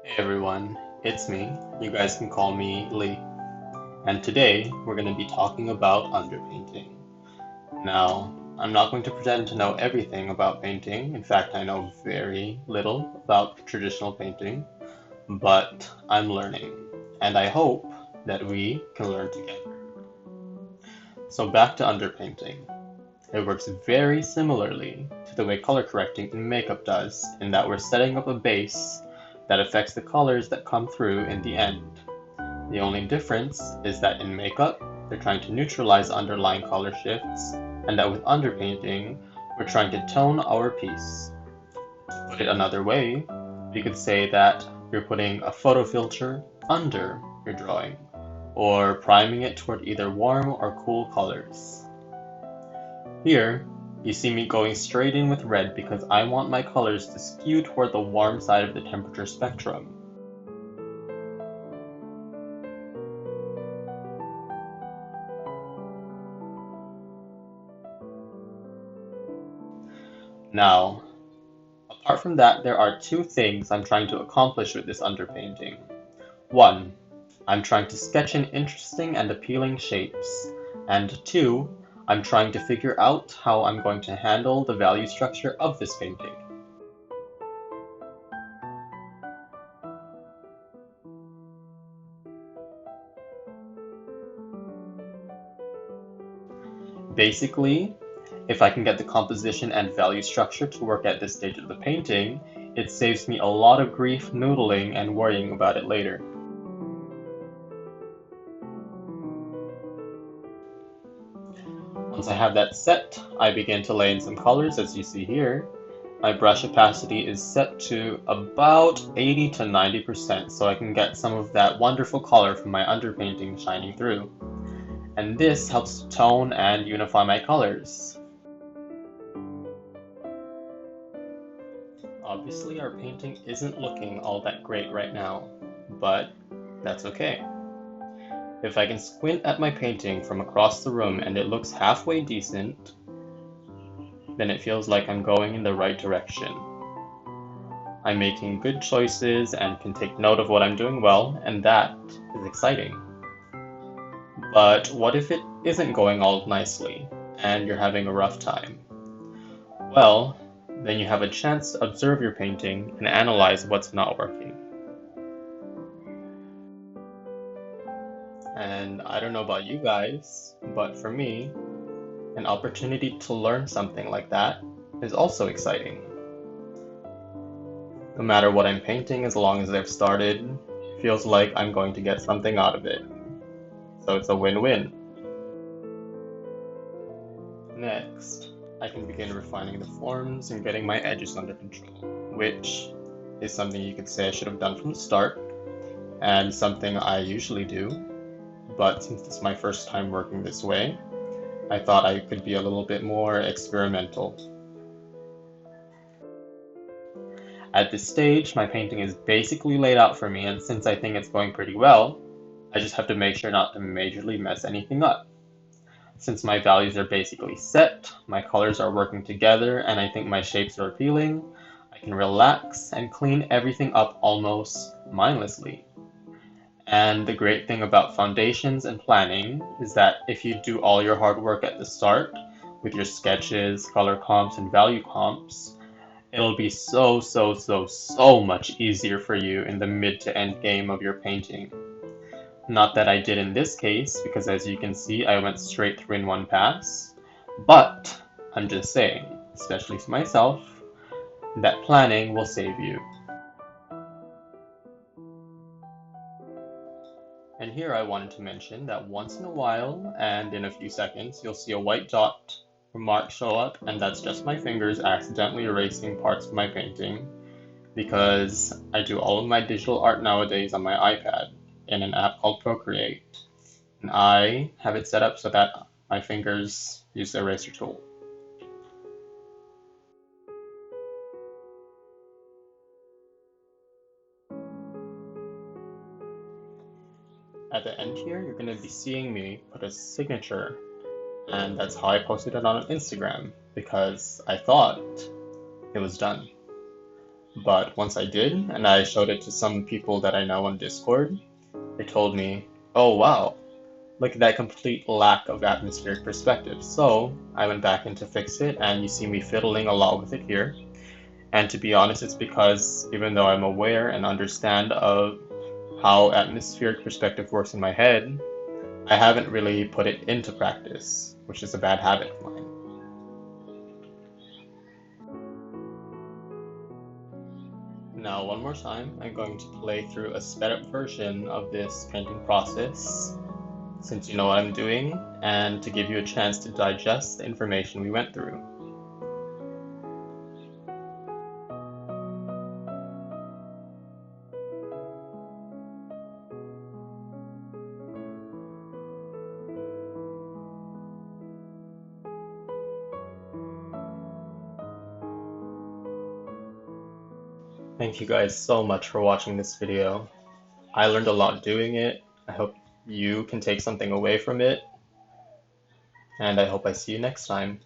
Hey everyone, it's me. You guys can call me Lee. And today we're going to be talking about underpainting. Now, I'm not going to pretend to know everything about painting. In fact, I know very little about traditional painting, but I'm learning. And I hope that we can learn together. So back to underpainting. It works very similarly to the way color correcting in makeup does, in that we're setting up a base that affects the colors that come through in the end. The only difference is that in makeup, they're trying to neutralize underlying color shifts, and that with underpainting, we're trying to tone our piece. To put it another way, we could say that you're putting a photo filter under your drawing, or priming it toward either warm or cool colors. Here, you see me going straight in with red because I want my colors to skew toward the warm side of the temperature spectrum. Now, apart from that, there are two things I'm trying to accomplish with this underpainting. One, I'm trying to sketch in interesting and appealing shapes, and two, I'm trying to figure out how I'm going to handle the value structure of this painting. Basically, if I can get the composition and value structure to work at this stage of the painting, it saves me a lot of grief noodling and worrying about it later. Once I have that set, I begin to lay in some colors as you see here. My brush opacity is set to about 80 to 90% so I can get some of that wonderful color from my underpainting shining through. And this helps to tone and unify my colors. Obviously our painting isn't looking all that great right now, but that's okay. If I can squint at my painting from across the room and it looks halfway decent, then it feels like I'm going in the right direction. I'm making good choices and can take note of what I'm doing well, and that is exciting. But what if it isn't going all nicely, and you're having a rough time? Well, then you have a chance to observe your painting and analyze what's not working. And I don't know about you guys, but for me, an opportunity to learn something like that is also exciting. No matter what I'm painting, as long as I've started, it feels like I'm going to get something out of it. So it's a win-win. Next, I can begin refining the forms and getting my edges under control, which is something you could say I should have done from the start, and something I usually do, but since it's my first time working this way, I thought I could be a little bit more experimental. At this stage, my painting is basically laid out for me, and since I think it's going pretty well, I just have to make sure not to majorly mess anything up. Since my values are basically set, my colors are working together, and I think my shapes are appealing, I can relax and clean everything up almost mindlessly. And the great thing about foundations and planning is that if you do all your hard work at the start, with your sketches, color comps, and value comps, it'll be so much easier for you in the mid to end game of your painting. Not that I did in this case, because as you can see, I went straight through in one pass, but I'm just saying, especially to myself, that planning will save you. And here I wanted to mention that once in a while, and in a few seconds, you'll see a white dot or mark show up, and that's just my fingers accidentally erasing parts of my painting, because I do all of my digital art nowadays on my iPad in an app called Procreate, and I have it set up so that my fingers use the eraser tool. At the end here, you're going to be seeing me put a signature, and that's how I posted it on Instagram, because I thought it was done. But once I did, and I showed it to some people that I know on Discord, they told me, oh wow, look at that complete lack of atmospheric perspective. So I went back in to fix it, and you see me fiddling a lot with it here. And to be honest, it's because even though I'm aware and understand of how atmospheric perspective works in my head, I haven't really put it into practice, which is a bad habit of mine. Now, one more time, I'm going to play through a sped up version of this painting process, since you know what I'm doing, and to give you a chance to digest the information we went through. Thank you guys so much for watching this video. I learned a lot doing it. I hope you can take something away from it, and I hope I see you next time.